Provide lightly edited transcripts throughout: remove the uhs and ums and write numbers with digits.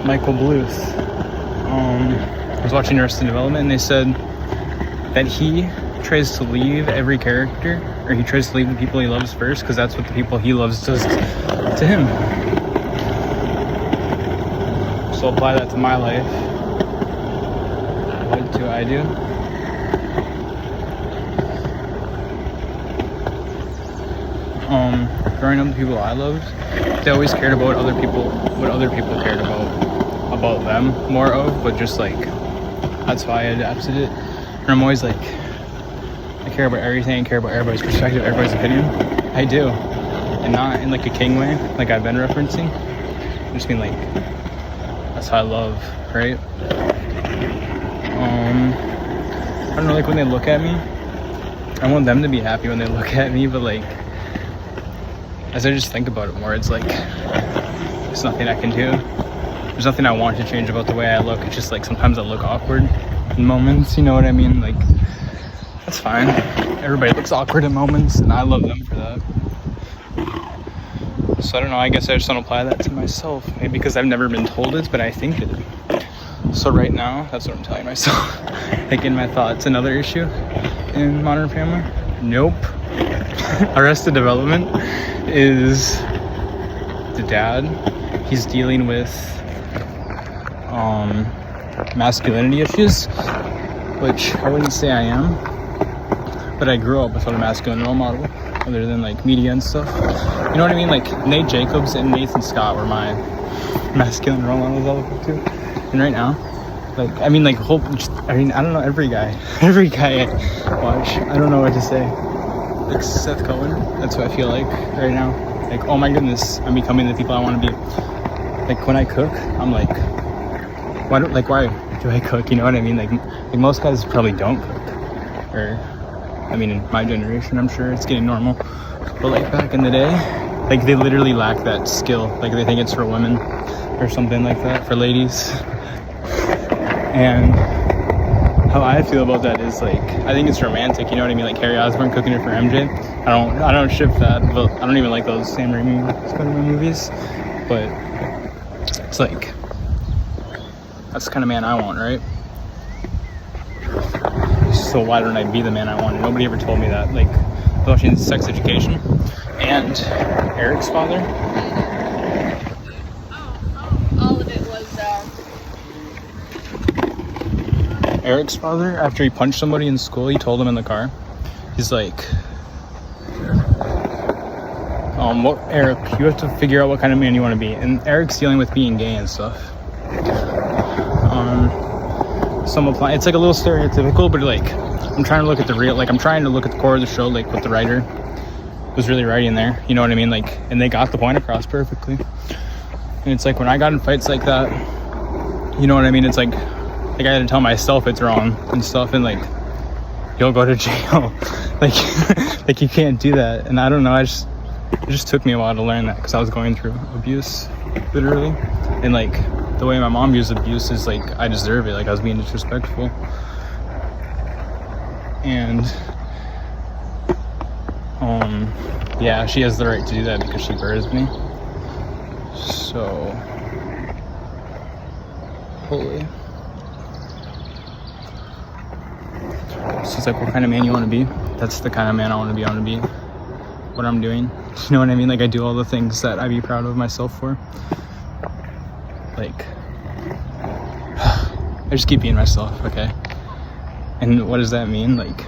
Michael Bluth. I was watching Arrested Development, and they said that he tries to leave every character, or he tries to leave the people he loves first, because that's what the people he loves does to him. So apply that to my life. What do I do? Growing up, the people I loved, they always cared about other people, what other people cared about them more of, but just like, that's why I adapted it. And I'm always like, I care about everything, I care about everybody's perspective, everybody's opinion. I do. And not in like a king way, like I've been referencing. I just mean like, that's how I love, right? I don't know, like when they look at me, I want them to be happy when they look at me, but like, as I just think about it more, it's like, there's nothing I can do. There's nothing I want to change about the way I look. It's just like, sometimes I look awkward in moments, you know what I mean? Like, that's fine. Everybody looks awkward in moments, and I love them for that. So I don't know, I guess I just don't apply that to myself. Maybe because I've never been told it, but I think it. So right now, that's what I'm telling myself. Like in my thoughts, another issue in Modern Family? Nope. Arrested Development is the dad. He's dealing with masculinity issues, which I wouldn't say I am, but I grew up without a masculine role model other than like media and stuff. You know what I mean? Like Nate Jacobs and Nathan Scott were my masculine role models I look up to. And right now, like, I mean, like, I don't know, every guy I watch, I don't know what to say. Like Seth Cohen, that's what I feel like right now. Like, oh my goodness, I'm becoming the people I want to be. Like when I cook, I'm like, why do I cook? You know what I mean? Like most guys probably don't cook. Or, I mean, in my generation, I'm sure it's getting normal. But like back in the day, like they literally lack that skill. Like they think it's for women or something like that, for ladies. And how I feel about that is like, I think it's romantic, you know what I mean? Like Harry Osborn cooking it for MJ. I don't ship that, but I don't even like those Sam Raimi Spider-Man movies. But it's like, that's the kind of man I want, right? So why don't I be the man I want? Nobody ever told me that. Like watching Sex Education and Eric's father. All of it was Eric's father, after he punched somebody in school, he told him in the car, he's like, Eric, you have to figure out what kind of man you want to be. And Eric's dealing with being gay and stuff. It's like a little stereotypical, but like, I'm trying to look at the core of the show, like what the writer was really writing there. You know what I mean? Like, and they got the point across perfectly. And it's like, when I got in fights like that, you know what I mean? It's like I had to tell myself it's wrong and stuff, and like, you'll go to jail. like you can't do that. And I don't know, it just took me a while to learn that, because I was going through abuse, literally. And like, the way my mom views abuse is like, I deserve it, like I was being disrespectful. And yeah, she has the right to do that because she birthed me. So holy. So it's like, what kind of man you want to be? That's the kind of man I want to be. I want to be what I'm doing. You know what I mean? Like, I do all the things that I'd be proud of myself for. Like, I just keep being myself, okay? And what does that mean? Like,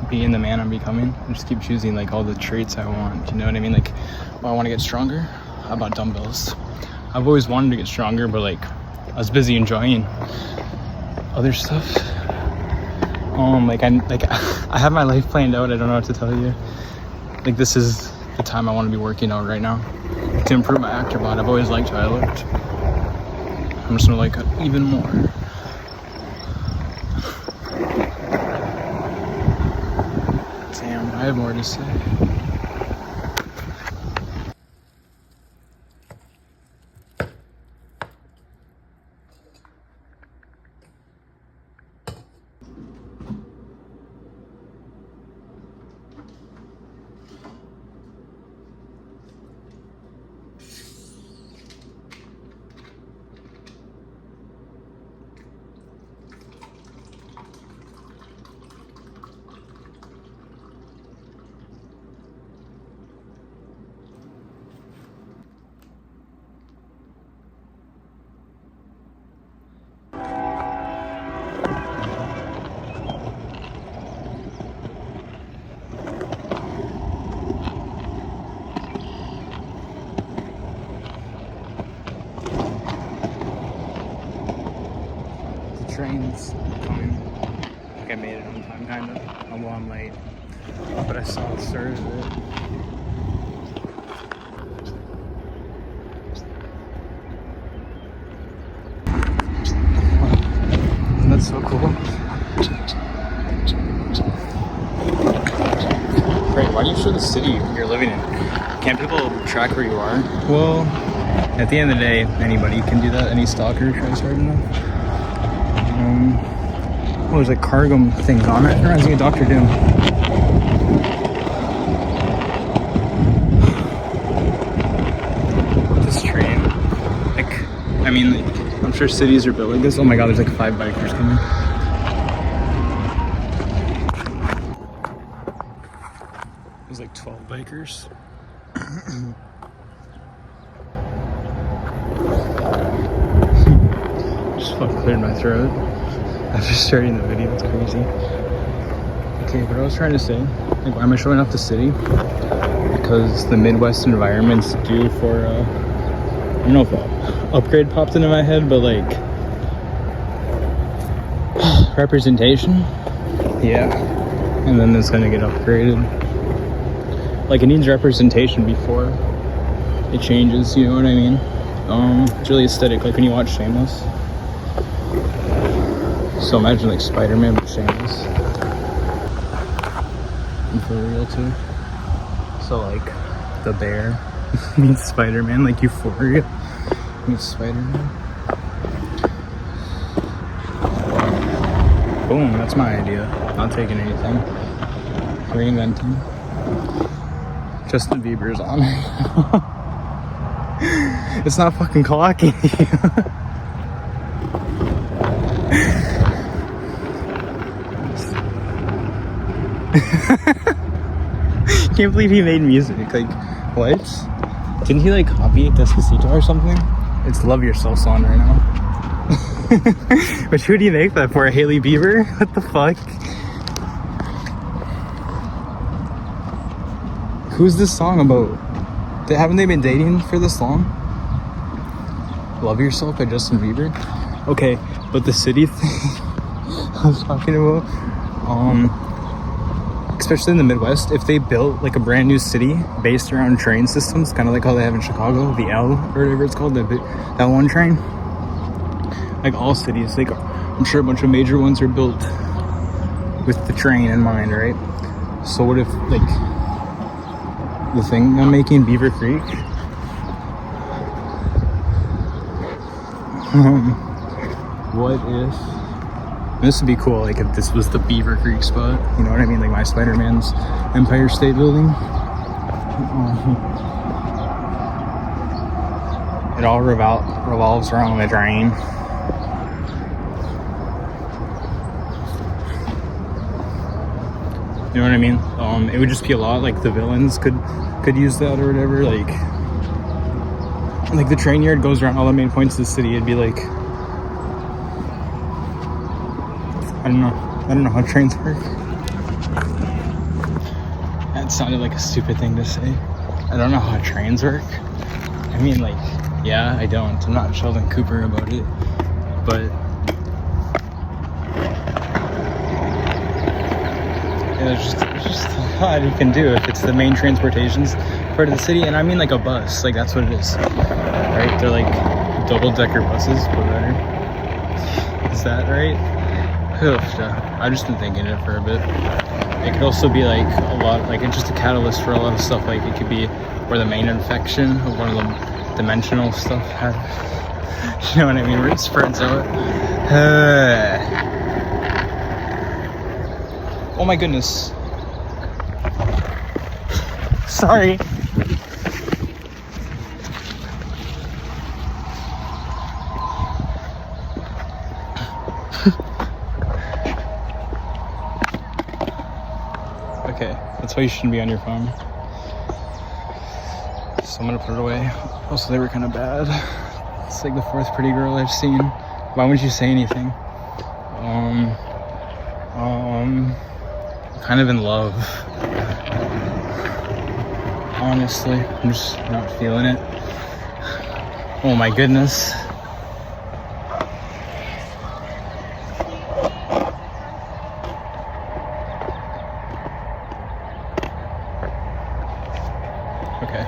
being the man I'm becoming. I just keep choosing like all the traits I want. You know what I mean? Like, I want to get stronger. How about dumbbells? I've always wanted to get stronger, but like, I was busy enjoying other stuff. I have my life planned out. I don't know what to tell you. Like, this is the time I want to be working out right now to improve my actor bod. I've always liked how I looked. I'm just gonna like it even more. Damn, I have more to say. train's coming. I think I made it on time, kind of. Although I'm late. But I saw the start of it. Isn't that so cool? Right, why do you show the city you're living in? Can't people track where you are? Well, at the end of the day, anybody can do that. Any stalker tries hard enough. Oh, there's like cargo things on it. It reminds me of Dr. Doom. This train, like, I mean, I'm sure cities are built like this. Oh my god, there's like 5 bikers coming. There's like 12 bikers. Just fucking cleared my throat after starting the video. It's crazy. Okay, what I was trying to say, like, why am I showing off the city? Because the Midwest environment's due for I don't know if an upgrade popped into my head, but like representation. Yeah, and then it's gonna get upgraded. Like, it needs representation before it changes, you know what I mean? It's really aesthetic, like when you watch Shameless. So imagine like Spider-Man but Shameless. And for real too. So like the bear meets Spider-Man, like Euphoria meets Spider-Man. Boom, that's my idea. Not taking anything. Reinventing. Justin Bieber's on right now. It's not fucking clocking you. Can't believe he made music. Like, what? Didn't he like copy Despacito or something? It's Love Yourself song right now. But who do you make that for? Hailey Bieber? What the fuck? Who's this song about? Haven't they been dating for this long? Love Yourself by Justin Bieber? Okay, but the city thing I was talking about, especially in the Midwest, if they built like a brand new city based around train systems, kind of like how they have in Chicago, the L or whatever it's called, the L1 train, like all cities, like I'm sure a bunch of major ones are built with the train in mind, right? So what if like the thing I'm making, Beaver Creek, what if this would be cool, like if this was the Beaver Creek spot, you know what I mean, like my Spider-Man's Empire State Building. It all revolves around the train. You know what I mean? It would just be a lot, like the villains could use that or whatever, like the train yard goes around all the main points of the city. It'd be like, I don't know how trains work. That sounded like a stupid thing to say. I don't know how trains work. I mean, like, yeah, I don't. I'm not Sheldon Cooper about it, but there's just a lot you can do if it's the main transportation's part of the city. And I mean like a bus, like that's what it is, right? They're like double-decker buses, but better. Is that right? I've just been thinking it for a bit. It could also be like a lot, like it's just a catalyst for a lot of stuff. Like it could be where the main infection of one of the dimensional stuff had, you know what I mean, where it spreads out. Oh my goodness. Sorry. Okay, that's why you shouldn't be on your phone. So I'm gonna put it away. Also, they were kind of bad. It's like the 4th pretty girl I've seen. Why wouldn't you say anything? Kind of in love. Honestly, I'm just not feeling it. Oh my goodness. Okay.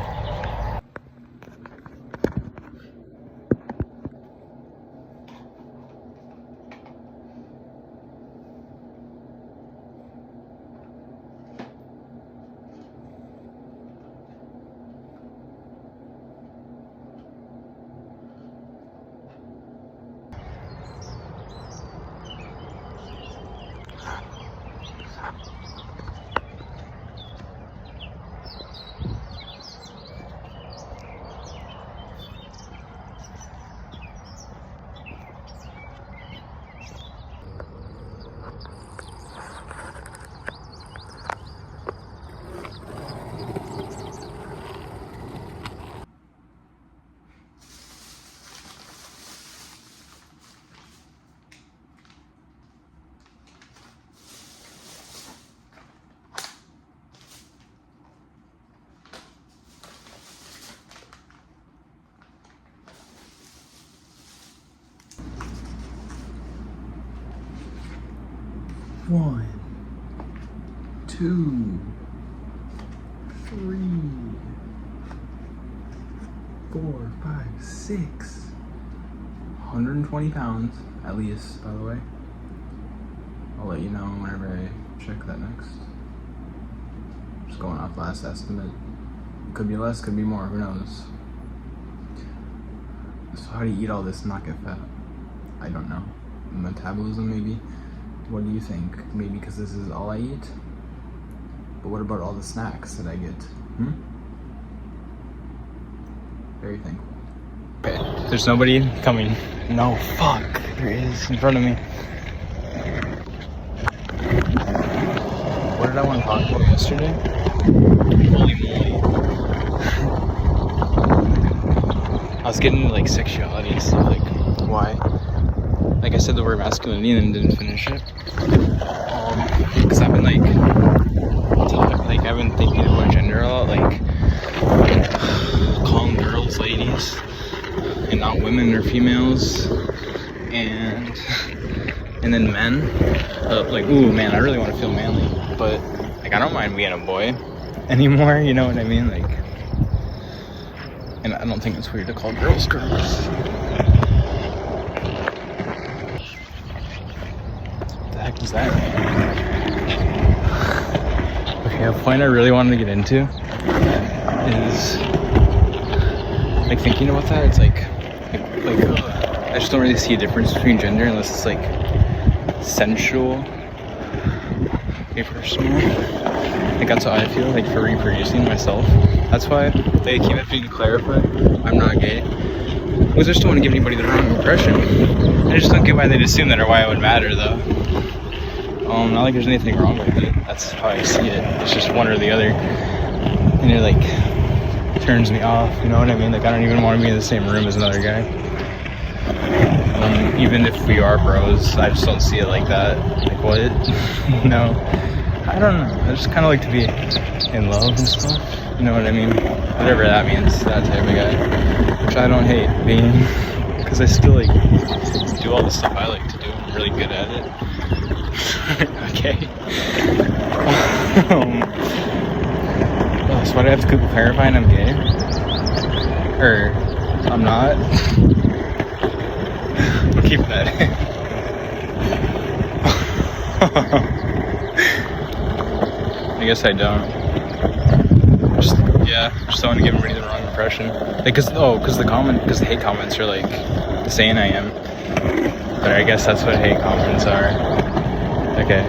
One, two, 3, 4, 5, 6. 120 pounds, at least, by the way. I'll let you know whenever I check that next. Just going off last estimate. Could be less, could be more, who knows? So how do you eat all this and not get fat? I don't know. Metabolism, maybe? What do you think? Maybe because this is all I eat? But what about all the snacks that I get? Very thankful. Okay, there's nobody coming. No, fuck, there is in front of me. What did I want to talk about yesterday? Holy moly. I was getting into like sexuality and stuff, like why? Like I said the word masculinity and then didn't finish it. Because I've been I've been thinking about gender a lot, like calling girls ladies and not women or females, and then men. Like, ooh man, I really want to feel manly, but like I don't mind being a boy anymore, you know what I mean? Like, and I don't think it's weird to call girls girls. What the heck is that? Okay, a point I really wanted to get into is like thinking about that. It's like I just don't really see a difference between gender unless it's like sensual, personal. Like that's how I feel, like for reproducing myself. That's why they keep having to clarify I'm not gay. Because I just don't want to give anybody the wrong impression. I just don't get why they'd assume that or why it would matter though. Not like there's anything wrong with it. That's how I see it. It's just one or the other. And it like turns me off, you know what I mean? Like I don't even want to be in the same room as another guy. Even if we are bros, I just don't see it like that. Like what? No. I don't know. I just kind of like to be in love and stuff. You know what I mean? Whatever that means, that type of guy. Which I don't hate being, because I still like do all the stuff I like to do. I'm really good at it. Okay. So why do I have to keep clarifying I'm gay? Or I'm not? We'll keep that in. I guess I don't. Just don't want to give everybody the wrong impression. Like, cause the hate comments are like saying I am. But I guess that's what hate comments are. Okay.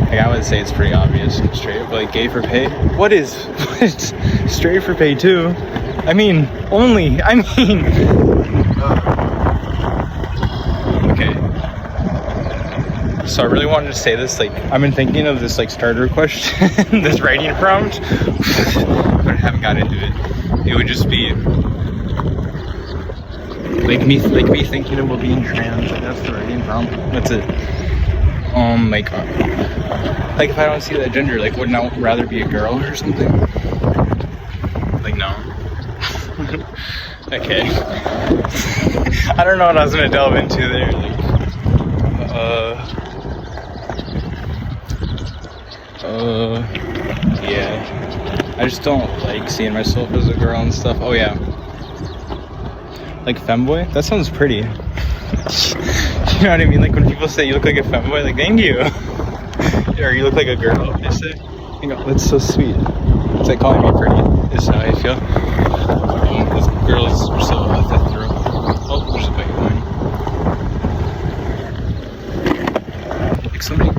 Like I would say it's pretty obvious, straight up, like gay for pay. What is straight for pay too? I mean, okay. So I really wanted to say this, like, I've been thinking of this, like, starter question, this writing prompt, but I haven't got into it. It would just be, like me thinking about being trans. That's the writing prompt. That's it. Like if I don't see that gender, like, wouldn't I rather be a girl or something? Like, no. Okay. I don't know what I was gonna delve into there. Like, yeah. I just don't like seeing myself as a girl and stuff. Oh yeah. Like femboy? That sounds pretty. You know what I mean? Like when people say you look like a femboy, like thank you. Or you look like a girl, they say. You know, that's so sweet. It's like calling me pretty, is how I feel. Those girls are so cutthroat. Oh, there's a bike going. Like somebody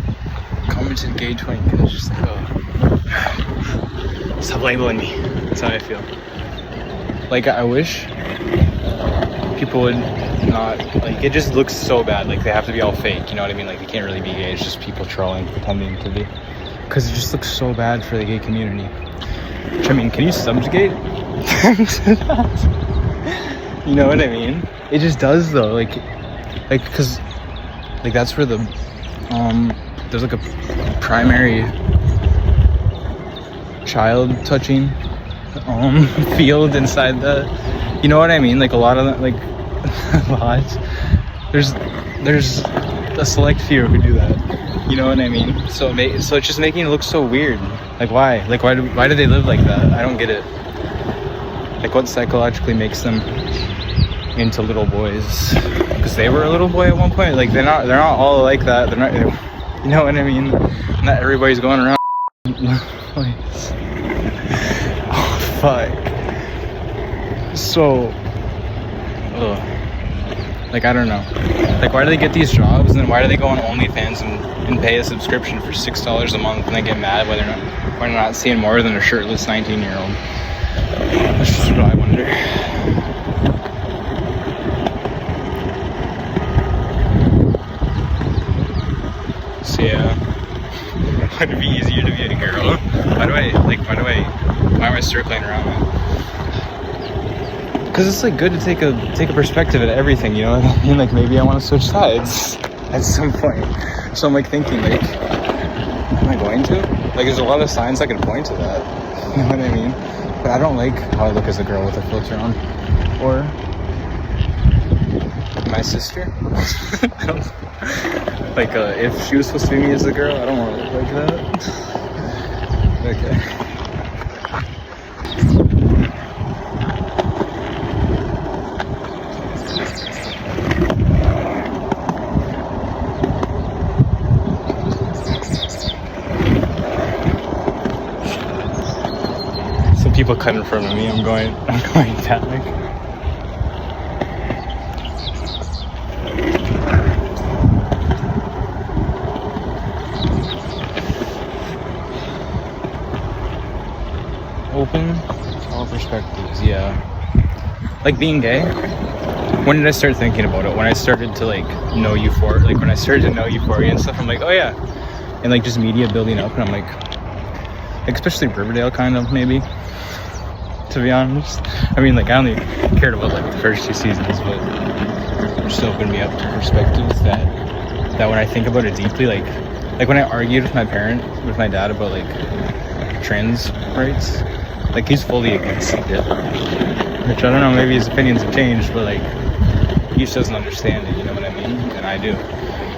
commented gay twink and it's just like, oh. Stop labeling me. That's how I feel. Like I wish people would not, like, it just looks so bad. Like they have to be all fake, you know what I mean? Like they can't really be gay, it's just people trolling, pretending to be. Because it just looks so bad for the gay community. Which, I mean, can you subjugate to that? You know what I mean? It just does though, like, because, like that's where the, there's like a primary child touching, field inside the, you know what I mean? Like a lot of that, like, a lot. There's a select few who do that. You know what I mean? So it's just making it look so weird. Like why? Like why do they live like that? I don't get it. Like what psychologically makes them into little boys? Because they were a little boy at one point. Like they're not all like that. They're not. You know what I mean? Not everybody's going around. Oh fuck. So. Ugh. Like I don't know. Like why do they get these jobs and then why do they go on OnlyFans and pay a subscription for $6 a month and they get mad when they're not seeing more than a shirtless 19-year-old? That's just what I wonder. So yeah, would it be easier to be a girl? Why am I circling around that? Because it's like good to take a perspective at everything, you know what I mean? Like maybe I want to switch sides at some point. So I'm like thinking, like, am I going to? Like there's a lot of signs I can point to that. You know what I mean? But I don't like how I look as a girl with a filter on. Or my sister. I don't, like if she was supposed to be me as a girl, I don't want to look like that. Okay. People cut in front of me. I'm going back. Open to all perspectives. Yeah. Like being gay. When did I start thinking about it? When I started to like know euphoria. Like when I started to know euphoria and stuff. I'm like, oh yeah. And like just media building up, and I'm like especially Riverdale, kind of maybe. To be honest, I mean, like I only cared about like the first 2 seasons, but it just opened me up to perspectives that when I think about it deeply, like when I argued with my dad about like trans rights, like he's fully against it, which I don't know, maybe his opinions have changed, but like he just doesn't understand it, you know what I mean? And I do.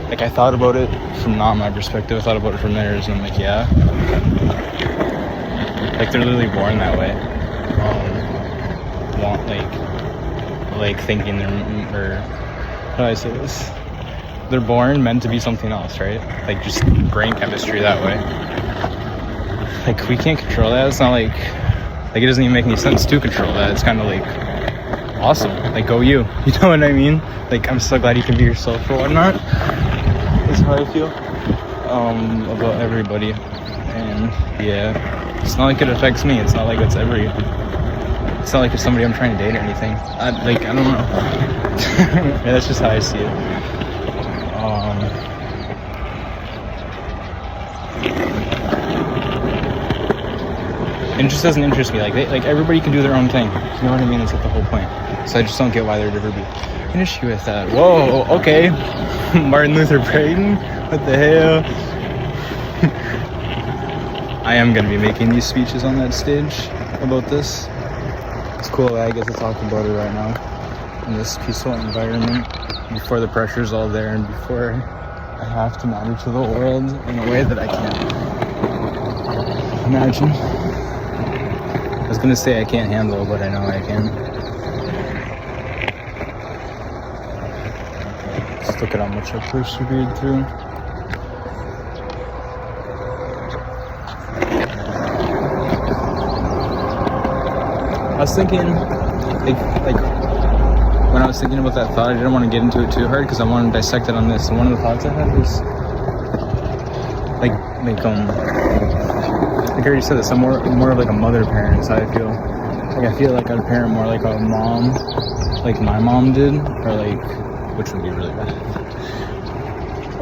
Like I thought about it from not my perspective, I thought about it from theirs, and I'm like, yeah, like they're literally born that way. Want like thinking they're, or how do I say this? They're born meant to be something else, right? Like just brain chemistry that way. Like we can't control that. It's not like it doesn't even make any sense to control that. It's kind of like awesome. Like go you. You know what I mean? Like I'm so glad you can be yourself or whatnot. That's how I feel about everybody. And yeah, it's not like it affects me. It's not like it's not like it's somebody I'm trying to date or anything. I don't know. Yeah, that's just how I see it. It just doesn't interest me. Like everybody can do their own thing. You know what I mean? That's like the whole point. So I just don't get why there'd ever be an issue with that. Whoa, okay. Martin Luther Braden? What the hell? I am going to be making these speeches on that stage about this. It's cool that I get to talk about it right now in this peaceful environment before the pressure's all there and before I have to matter to the world in a way that I can't. imagine. I was gonna say I can't handle, but I know I can. Just look at how much I persevered through. I was thinking, like when I was thinking about that thought, I didn't want to get into it too hard because I wanted to dissect it on this. And one of the thoughts I had was, like I already said this, I'm more of like a mother parent, is how I feel. Like I feel like I'd parent more like a mom, like my mom did, or like, which would be really bad.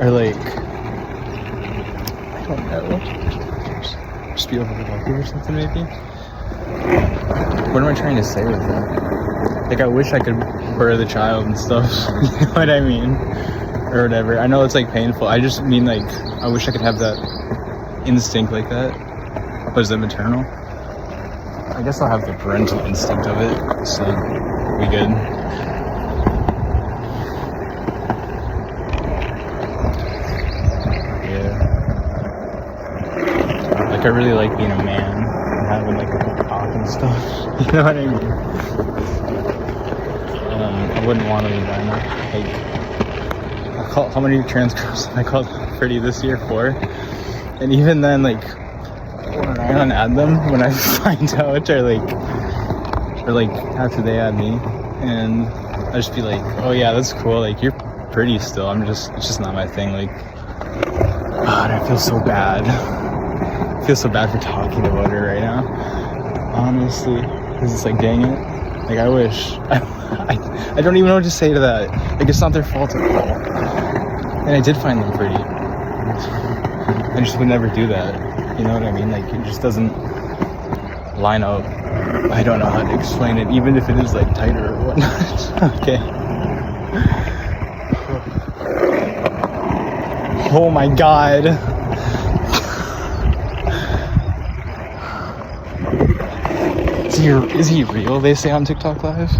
Or like, I don't know, just be overprotective or something maybe. What am I trying to say with that? Like, I wish I could birth the child and stuff. You know what I mean? Or whatever. I know it's like painful. I just mean like, I wish I could have that instinct like that. But is it maternal? I guess I'll have the parental instinct of it. So we good. Yeah. Like I really like being a man and having like a cock and stuff. You know what I mean? I wouldn't want to be done. Like, how many trans girls have I called pretty this year? 4. And even then, like, when I unadd them, when I find out, or like after they add me, and I just be like, oh yeah, that's cool. Like you're pretty still. It's just not my thing. Like, God, I feel so bad. I feel so bad for talking about it right now. Honestly, because it's like, dang it. Like I wish. I don't even know what to say to that. Like it's not their fault at all. And I did find them pretty. I just would never do that. You know what I mean? Like it just doesn't line up. I don't know how to explain it, even if it is like tighter or whatnot. Okay. Oh my God. Is he real? They say on TikTok Live.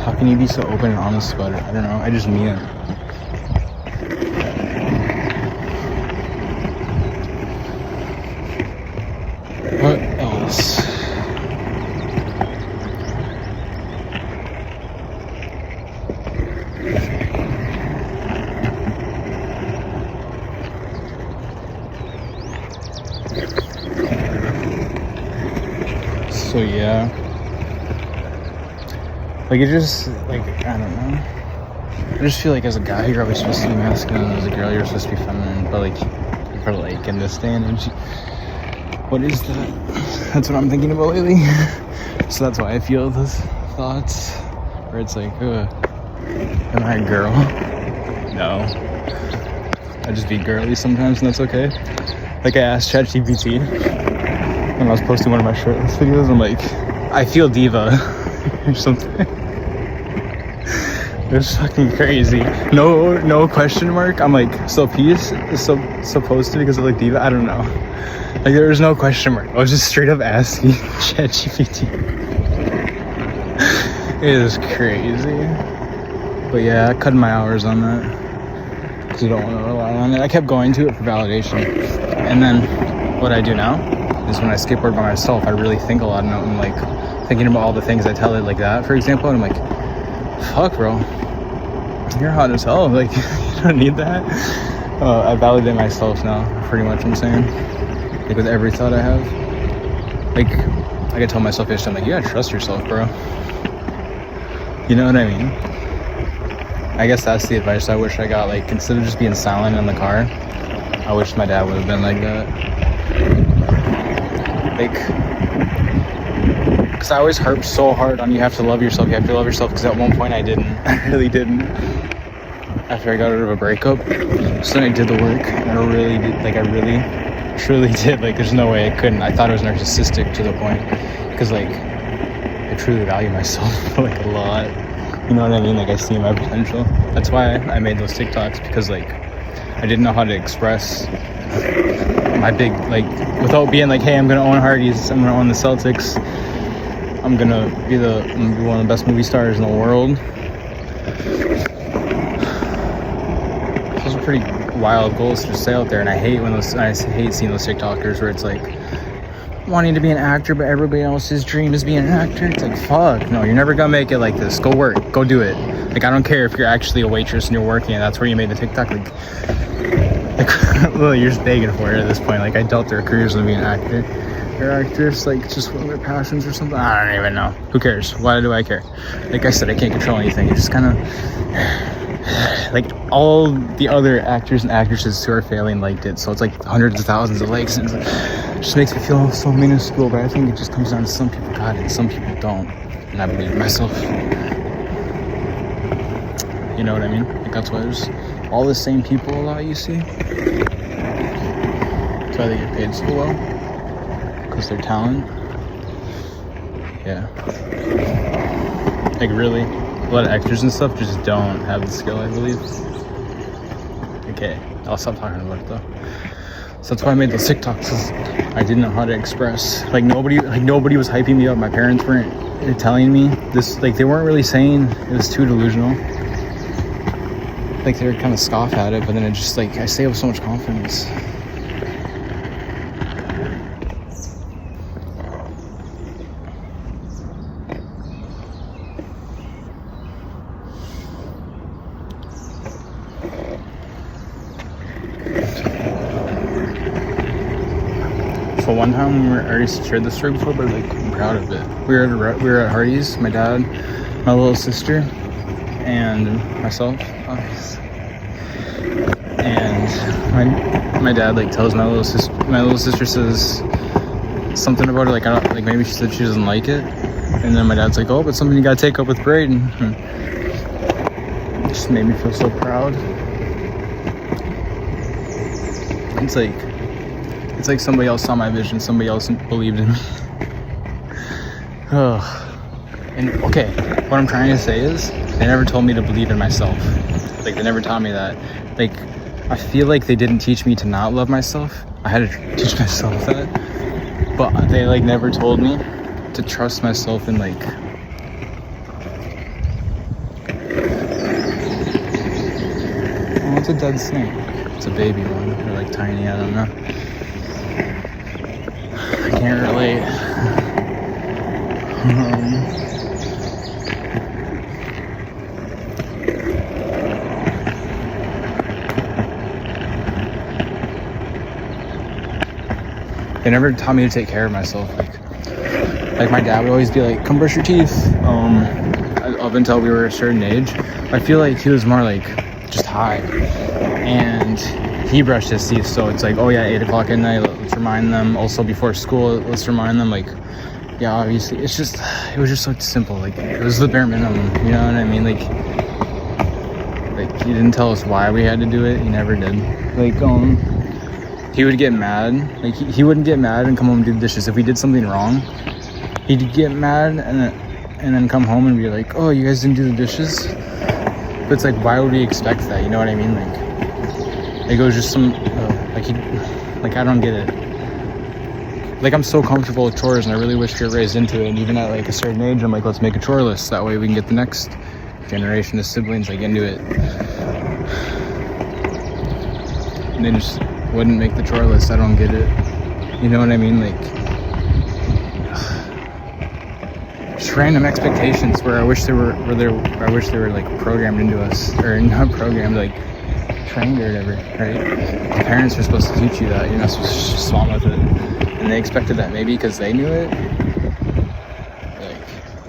How can you be so open and honest about it? I don't know. I just mean it. What else? So yeah, like it just, like, I don't know, I just feel like as a guy you're always supposed to be masculine, as a girl you're supposed to be feminine, but like in this day and age, what is that? That's what I'm thinking about lately. So that's why I feel those thoughts where it's like, am I a girl? No, I just be girly sometimes and that's okay. Like I asked ChatGPT when I was posting one of my shirtless videos, I'm like, I feel diva or something. It's fucking crazy. No question mark. I'm like, so peace is supposed to because of like diva? I don't know. Like there was no question mark. I was just straight up asking ChatGPT. It is crazy. But yeah, I cut my hours on that because you don't want to rely on it. I kept going to it for validation. And then what I do now is when I skateboard by myself, I really think a lot and I'm like thinking about all the things I tell it, like that, for example, and I'm like, fuck, bro, you're hot as hell. Like, you don't need that. I validate myself now, pretty much, I'm saying. Like, with every thought I have. Like, I could tell myself yesterday, I'm like, you gotta trust yourself, bro. You know what I mean? I guess that's the advice I wish I got. Like, instead of just being silent in the car, I wish my dad would have been like that. Like, because I always harp so hard on you have to love yourself, because at one point I didn't. I really didn't. After I got out of a breakup, so then I did the work, and I really did, like I really, truly did, like there's no way I couldn't. I thought it was narcissistic to the point, because like, I truly value myself, like a lot. You know what I mean? Like I see my potential. That's why I made those TikToks, because like, I didn't know how to express my big, like, without being like, hey, I'm gonna own Hardee's, I'm gonna own the Celtics, I'm gonna be one of the best movie stars in the world. pretty wild goals to stay out there, and I hate seeing those TikTokers where it's like wanting to be an actor, but everybody else's dream is being an actor. It's like, fuck, no, you're never gonna make it like this. Go work, go do it. Like, I don't care if you're actually a waitress and you're working and that's where you made the TikTok. Like well, you're just begging for it at this point. Like, I doubt their careers would be an actor or actress, like just one of their passions or something. I don't even know. Who cares? Why do I care? Like I said, I can't control anything. It's just kind of like all the other actors and actresses who are failing liked it, so it's like hundreds of thousands of likes, and it just makes me feel so minuscule. But I think it just comes down to some people got it and some people don't, and I believe in myself. You know what I mean? Like, that's why there's all the same people a lot, you see. That's why they get paid so well, because their talent. Yeah, like really, a lot of actors and stuff just don't have the skill, I believe. Okay, I'll stop talking about it though. So that's why I made those TikToks, because I didn't know how to express. Like nobody was hyping me up. My parents weren't telling me this. Like, they weren't really saying it was too delusional. Like, they were kind of scoff at it, but then it just, like, I say it with so much confidence. So one time, I already shared this story before, but like, I'm proud of it. We were at Hardee's, my dad, my little sister, and myself, obviously. And my dad like tells my little sister says something about it, like, I don't, like, maybe she said she doesn't like it, and then my dad's like, oh, but something you gotta take up with Braden. It just made me feel so proud. It's like somebody else saw my vision, somebody else believed in me. And okay, what I'm trying to say is, they never told me to believe in myself. Like, they never taught me that. Like, I feel like they didn't teach me to not love myself. I had to teach myself that. But they like never told me to trust myself and like, oh, it's a dead snake. It's a baby one, or like tiny, I don't know. I can't relate. They never taught me to take care of myself. Like my dad would always be like, come brush your teeth. Up until we were a certain age, I feel like he was more like just high, and he brushed his teeth. So it's like, oh yeah, 8 o'clock at night, let's remind them. Also before school, let's remind them. Like, yeah, obviously, it was just so simple. Like, it was the bare minimum. You know what I mean? Like he didn't tell us why we had to do it. He never did. Like, he would get mad. Like, he wouldn't get mad and come home and do the dishes. If we did something wrong, he'd get mad and then come home and be like, oh, you guys didn't do the dishes? But it's like, why would we expect that? You know what I mean? Like it was just some, I don't get it. Like, I'm so comfortable with chores, and I really wish we were raised into it. And even at like a certain age, I'm like, let's make a chore list. That way we can get the next generation of siblings like into it. And they just wouldn't make the chore list. I don't get it. You know what I mean? Like, just random expectations where I wish they were like programmed into us, or not programmed, like trained or whatever, right? The parents are supposed to teach you that. You're not supposed to just swam with it. And they expected that maybe because they knew it. Like,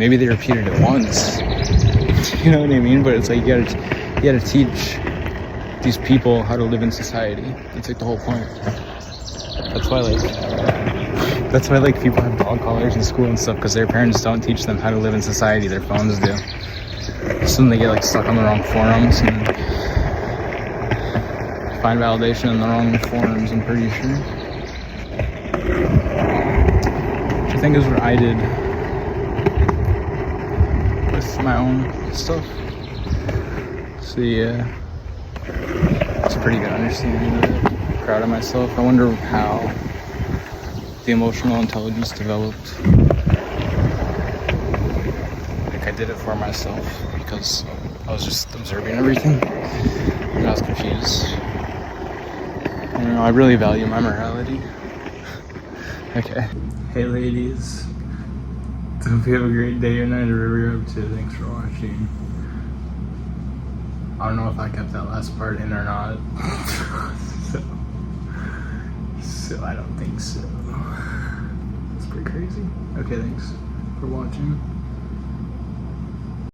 maybe they repeated it once. You know what I mean? But it's like, you gotta teach these people how to live in society. That's like the whole point. That's why like people have dog collars in school and stuff, because their parents don't teach them how to live in society. Their phones do. So then they get like stuck on the wrong forums and find validation in the wrong forums, I'm pretty sure. Which I think is what I did with my own stuff. So yeah, it's a pretty good understanding of it. Proud of myself. I wonder how the emotional intelligence developed. Like, I did it for myself because I was just observing everything and I was confused. You know, I really value my morality. Okay. Hey ladies. Hope you have a great day or night or whatever you're up to. Thanks for watching. I don't know if I kept that last part in or not. so I don't think so. That's pretty crazy. Okay, thanks for watching.